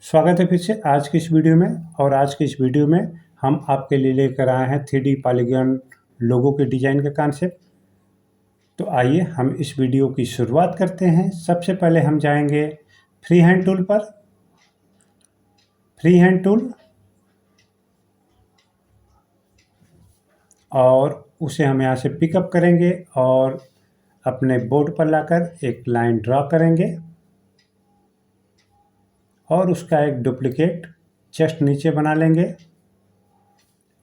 स्वागत है फिर से आज की इस वीडियो में। और आज की इस वीडियो में हम आपके लिए लेकर आए हैं 3D पॉलीगॉन लोगो के डिज़ाइन का कॉन्सेप्ट। तो आइए हम इस वीडियो की शुरुआत करते हैं। सबसे पहले हम जाएंगे फ्री हैंड टूल पर। फ्री हैंड टूल और उसे हम यहाँ से पिकअप करेंगे और अपने बोर्ड पर लाकर एक लाइन ड्रॉ करेंगे और उसका एक डुप्लीकेट जस्ट नीचे बना लेंगे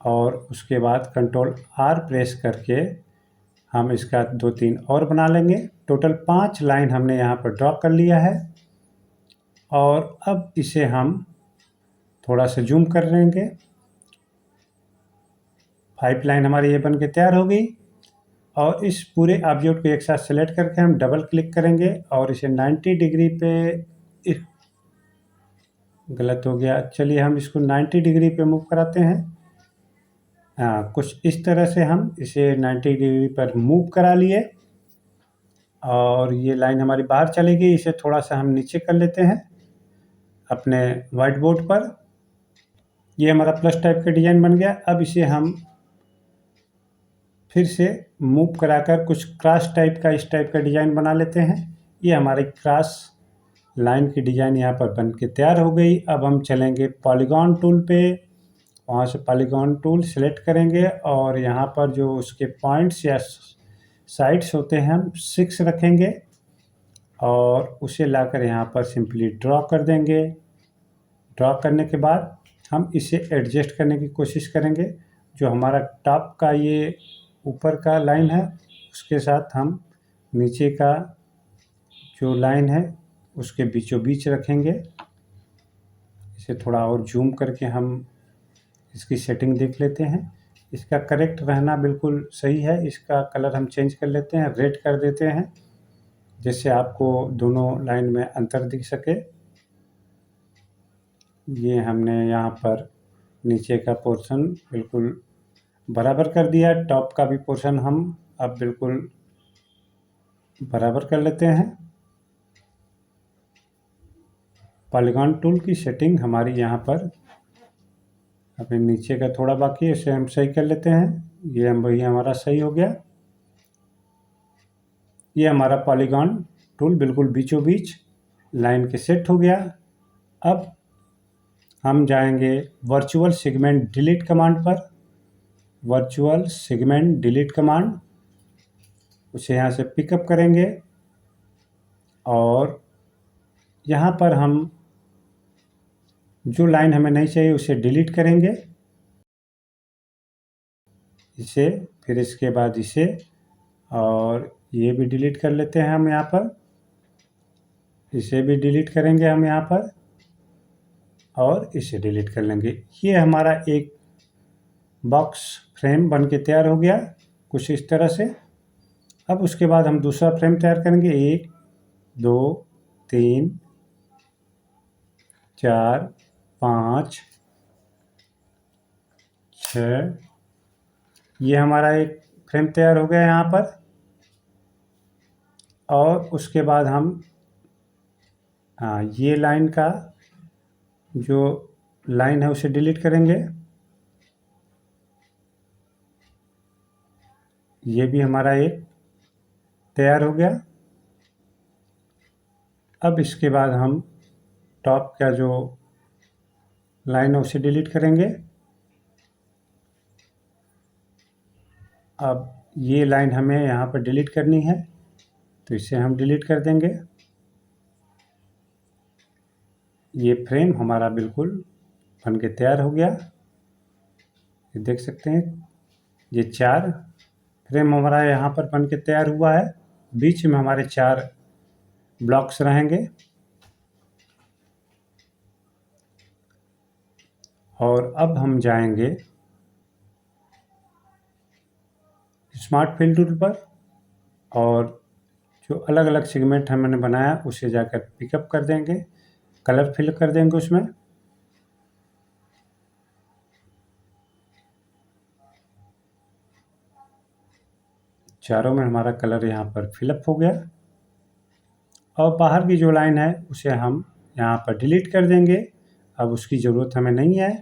और उसके बाद कंट्रोल आर प्रेस करके हम इसका 2-3 और बना लेंगे। टोटल 5 लाइन हमने यहाँ पर ड्रॉ कर लिया है और अब इसे हम थोड़ा सा जूम कर लेंगे। 5 लाइन हमारी ये बन के तैयार हो गई और इस पूरे ऑब्जेक्ट को एक साथ सेलेक्ट करके हम डबल क्लिक करेंगे और इसे 90 डिग्री पे गलत हो गया, चलिए हम इसको 90 डिग्री पे मूव कराते हैं। कुछ इस तरह से हम इसे 90 डिग्री पर मूव करा लिए और ये लाइन हमारी बाहर चली गई। इसे थोड़ा सा हम नीचे कर लेते हैं अपने व्हाइट बोर्ड पर। ये हमारा प्लस टाइप का डिज़ाइन बन गया। अब इसे हम फिर से मूव कराकर कुछ क्रॉस टाइप का इस टाइप का डिज़ाइन बना लेते हैं। ये हमारी क्रॉस लाइन की डिज़ाइन यहाँ पर बन के तैयार हो गई। अब हम चलेंगे पॉलीगॉन टूल पे, वहाँ से पॉलीगॉन टूल सेलेक्ट करेंगे और यहाँ पर जो उसके पॉइंट्स या साइड्स होते हैं हम 6 रखेंगे और उसे लाकर यहाँ पर सिंपली ड्रॉ कर देंगे। ड्रॉ करने के बाद हम इसे एडजस्ट करने की कोशिश करेंगे। जो हमारा टॉप का ये ऊपर का लाइन है उसके साथ हम नीचे का जो लाइन है उसके बीचों बीच रखेंगे। इसे थोड़ा और जूम करके हम इसकी सेटिंग देख लेते हैं। इसका करेक्ट रहना बिल्कुल सही है। इसका कलर हम चेंज कर लेते हैं, रेड कर देते हैं जिससे आपको दोनों लाइन में अंतर दिख सके। ये हमने यहाँ पर नीचे का पोर्शन बिल्कुल बराबर कर दिया। टॉप का भी पोर्शन हम अब बिल्कुल बराबर कर लेते हैं। पॉलीगॉन टूल की सेटिंग हमारी यहाँ पर अभी नीचे का थोड़ा बाकी है, इसे हम सही कर लेते हैं। ये वही हमारा सही हो गया। ये हमारा पॉलीगॉन टूल बिल्कुल बीचों बीच लाइन के सेट हो गया। अब हम जाएंगे वर्चुअल सेगमेंट डिलीट कमांड पर। वर्चुअल सेगमेंट डिलीट कमांड, उसे यहाँ से पिकअप करेंगे और यहाँ पर हम जो लाइन हमें नहीं चाहिए उसे डिलीट करेंगे, इसे, फिर इसके बाद इसे, और ये भी डिलीट कर लेते हैं हम यहाँ पर। इसे भी डिलीट करेंगे हम यहाँ पर और इसे डिलीट कर लेंगे। ये हमारा एक बॉक्स फ्रेम बन के तैयार हो गया कुछ इस तरह से। अब उसके बाद हम दूसरा फ्रेम तैयार करेंगे। 1 2 3 4 5 6, ये हमारा एक फ्रेम तैयार हो गया यहाँ पर। और उसके बाद हम ये लाइन का जो लाइन है उसे डिलीट करेंगे। ये भी हमारा एक तैयार हो गया। अब इसके बाद हम टॉप का जो लाइन है उसे डिलीट करेंगे। अब ये लाइन हमें यहाँ पर डिलीट करनी है तो इसे हम डिलीट कर देंगे। ये फ्रेम हमारा बिल्कुल बन के तैयार हो गया। ये देख सकते हैं, ये 4 फ्रेम हमारा यहाँ पर बन के तैयार हुआ है। बीच में हमारे 4 ब्लॉक्स रहेंगे और अब हम जाएंगे स्मार्ट फिल टूल पर और जो अलग अलग सेगमेंट हमने बनाया उसे जाकर पिकअप कर देंगे, कलर फिल कर देंगे उसमें। चारों में हमारा कलर यहाँ पर फिलअप हो गया और बाहर की जो लाइन है उसे हम यहाँ पर डिलीट कर देंगे अब उसकी ज़रूरत हमें नहीं है।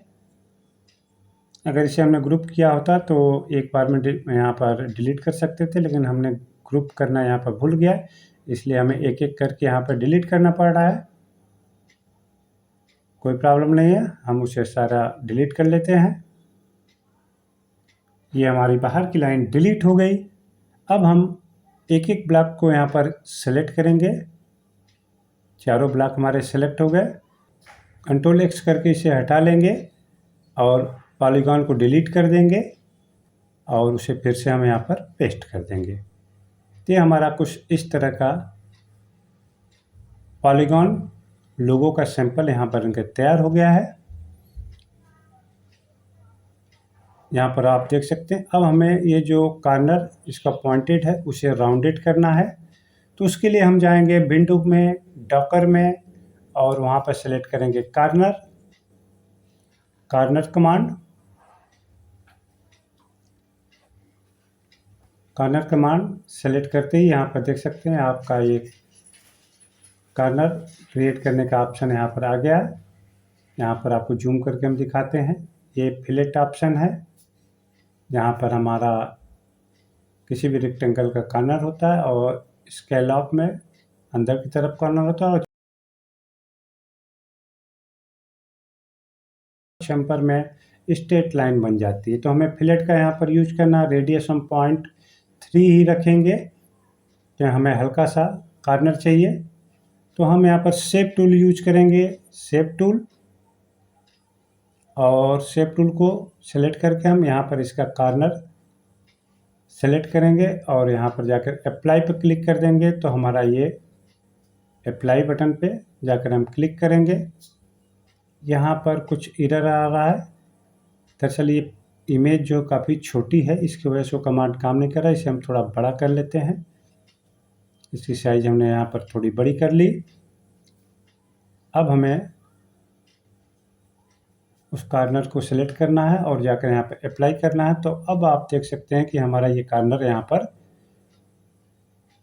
अगर इसे हमने ग्रुप किया होता तो एक बार में यहाँ पर डिलीट कर सकते थे, लेकिन हमने ग्रुप करना यहाँ पर भूल गया, इसलिए हमें एक-एक करके यहाँ पर डिलीट करना पड़ रहा है। कोई प्रॉब्लम नहीं है, हम उसे सारा डिलीट कर लेते हैं। ये हमारी बाहर की लाइन डिलीट हो गई। अब हम एक-एक ब्लॉक को यहाँ पर सेलेक्ट करेंगे। चारों ब्लॉक हमारे सेलेक्ट हो गए। कंट्रोल एक्स करके इसे हटा लेंगे और पॉलीगॉन को डिलीट कर देंगे और उसे फिर से हम यहाँ पर पेस्ट कर देंगे। तो ये हमारा कुछ इस तरह का पॉलीगॉन लोगो का सैंपल यहाँ पर इनका तैयार हो गया है। यहाँ पर आप देख सकते हैं। अब हमें ये जो कॉर्नर इसका पॉइंटेड है उसे राउंडेड करना है, तो उसके लिए हम जाएंगे विंडो में, डॉकर में, और वहाँ पर सेलेक्ट करेंगे corner command. Corner command select करते ही यहाँ पर देख सकते हैं आपका ये कॉर्नर क्रिएट करने का ऑप्शन यहाँ पर आ गया है। यहाँ पर आपको जूम करके हम दिखाते हैं। ये फिलेट ऑप्शन है, जहाँ पर हमारा किसी भी रेक्टेंगल का कॉर्नर होता है और स्कैलॉप में अंदर की तरफ कॉर्नर होता है और चैम्फर में स्ट्रेट लाइन बन जाती है। तो हमें फिलेट का यहाँ पर यूज करना, रेडियस हम 0.3 ही रखेंगे, तो हमें हल्का सा कॉर्नर चाहिए। तो हम यहाँ पर शेप टूल यूज करेंगे, शेप टूल, और शेप टूल को सेलेक्ट करके हम यहाँ पर इसका कॉर्नर सेलेक्ट करेंगे और यहाँ पर जाकर अप्लाई पर क्लिक कर देंगे। तो हमारा ये अप्लाई बटन पे जाकर हम क्लिक करेंगे। यहाँ पर कुछ एरर आ रहा है, दरअसल ये इमेज जो काफ़ी छोटी है, इसकी वजह से वो कमांड काम नहीं कर रहा है। इसे हम थोड़ा बड़ा कर लेते हैं। इसकी साइज हमने यहाँ पर थोड़ी बड़ी कर ली। अब हमें उस कॉर्नर को सेलेक्ट करना है और जाकर यहाँ पर अप्लाई करना है। तो अब आप देख सकते हैं कि हमारा ये कॉर्नर यहाँ पर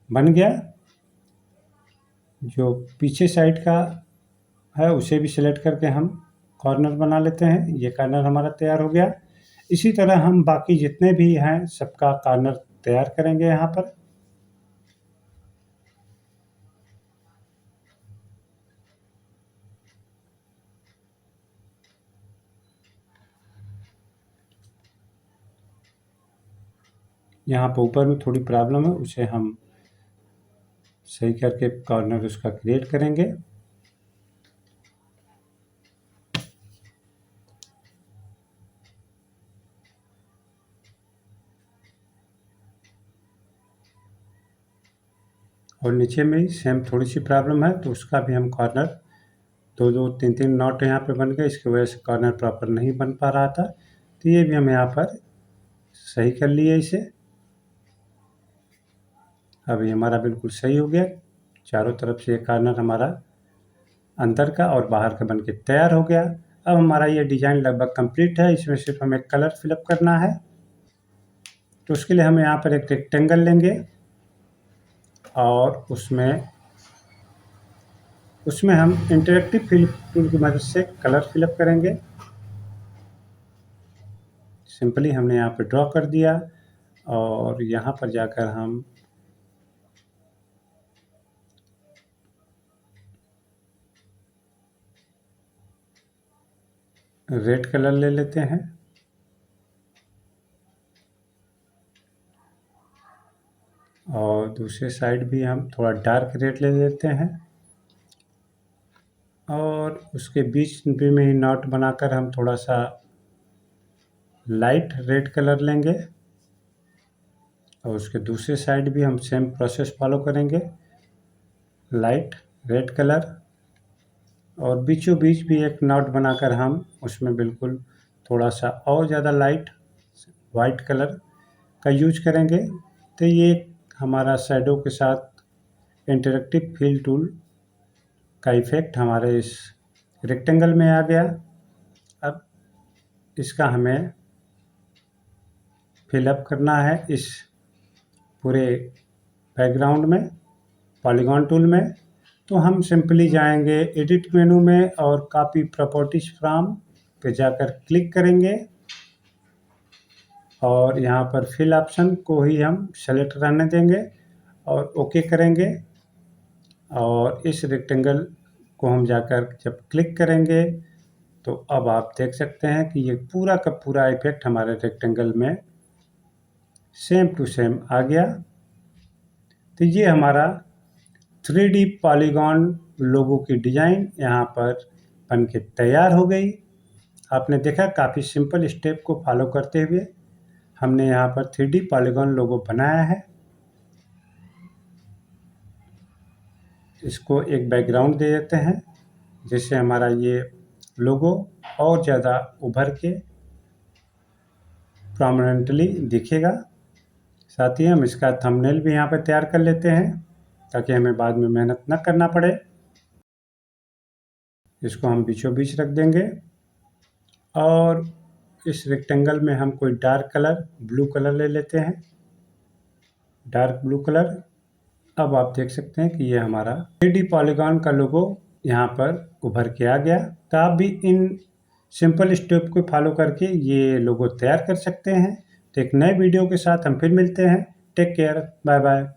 बन गया। जो पीछे साइड का है उसे भी सेलेक्ट करके हम कॉर्नर बना लेते हैं। ये कॉर्नर हमारा तैयार हो गया। इसी तरह हम बाकी जितने भी हैं सबका कॉर्नर तैयार करेंगे। यहाँ पर ऊपर में थोड़ी प्रॉब्लम है, उसे हम सही करके कॉर्नर उसका क्रिएट करेंगे। और नीचे में ही सेम थोड़ी सी प्रॉब्लम है, तो उसका भी हम कॉर्नर, दो तीन तीन नॉट यहाँ पे बन गए, इसकी वजह से कॉर्नर प्रॉपर नहीं बन पा रहा था। तो ये भी हम यहाँ पर सही कर लिए इसे। अभी हमारा बिल्कुल सही हो गया। चारों तरफ से कॉर्नर हमारा अंदर का और बाहर का बन के तैयार हो गया। अब हमारा ये डिज़ाइन लगभग कंप्लीट है। इसमें सिर्फ हमें कलर फिलअप करना है। तो उसके लिए हम यहाँ पर एक रेक्टेंगल लेंगे और उसमें हम इंटरेक्टिव फिल टूल की मदद से कलर फिलअप करेंगे। सिंपली हमने यहाँ पर ड्रॉ कर दिया और यहाँ पर जाकर हम रेड कलर ले लेते हैं और दूसरे साइड भी हम थोड़ा डार्क रेड ले लेते हैं और उसके बीच में ही नॉट बनाकर हम थोड़ा सा लाइट रेड कलर लेंगे और उसके दूसरे साइड भी हम सेम प्रोसेस फॉलो करेंगे, लाइट रेड कलर, और बीचों बीच भी एक नॉट बनाकर हम उसमें बिल्कुल थोड़ा सा और ज़्यादा लाइट वाइट कलर का यूज करेंगे। तो ये हमारा शैडो के साथ इंटरेक्टिव फिल टूल का इफ़ेक्ट हमारे इस रेक्टेंगल में आ गया। अब इसका हमें फिलअप करना है इस पूरे बैकग्राउंड में पॉलीगॉन टूल में। तो हम सिंपली जाएंगे एडिट मेनू में और कॉपी प्रॉपर्टीज फ्रॉम पे जाकर क्लिक करेंगे और यहाँ पर फिल ऑप्शन को ही हम सेलेक्ट रहने देंगे और ओके करेंगे। और इस रेक्टेंगल को हम जाकर जब क्लिक करेंगे तो अब आप देख सकते हैं कि ये पूरा का पूरा इफेक्ट हमारे रेक्टेंगल में सेम टू सेम आ गया। तो ये हमारा 3D पॉलीगॉन लोगो की डिज़ाइन यहाँ पर बन के तैयार हो गई। आपने देखा काफ़ी सिंपल स्टेप को फॉलो करते हुए हमने यहाँ पर 3D पॉलीगॉन लोगो बनाया है। इसको एक बैकग्राउंड दे देते हैं जिससे हमारा ये लोगो और ज़्यादा उभर के प्रोमिनेंटली दिखेगा। साथ ही हम इसका थंबनेल भी यहाँ पर तैयार कर लेते हैं ताकि हमें बाद में मेहनत न करना पड़े। इसको हम बीचों बीच रख देंगे और इस रेक्टेंगल में हम कोई डार्क कलर ब्लू कलर ले लेते हैं, डार्क ब्लू कलर। अब आप देख सकते हैं कि ये हमारा 3D पॉलीगॉन का लोगो यहाँ पर उभर के आ गया। तो आप भी इन सिंपल स्टेप को फॉलो करके ये लोगो तैयार कर सकते हैं। तो एक नए वीडियो के साथ हम फिर मिलते हैं। Take care, bye bye.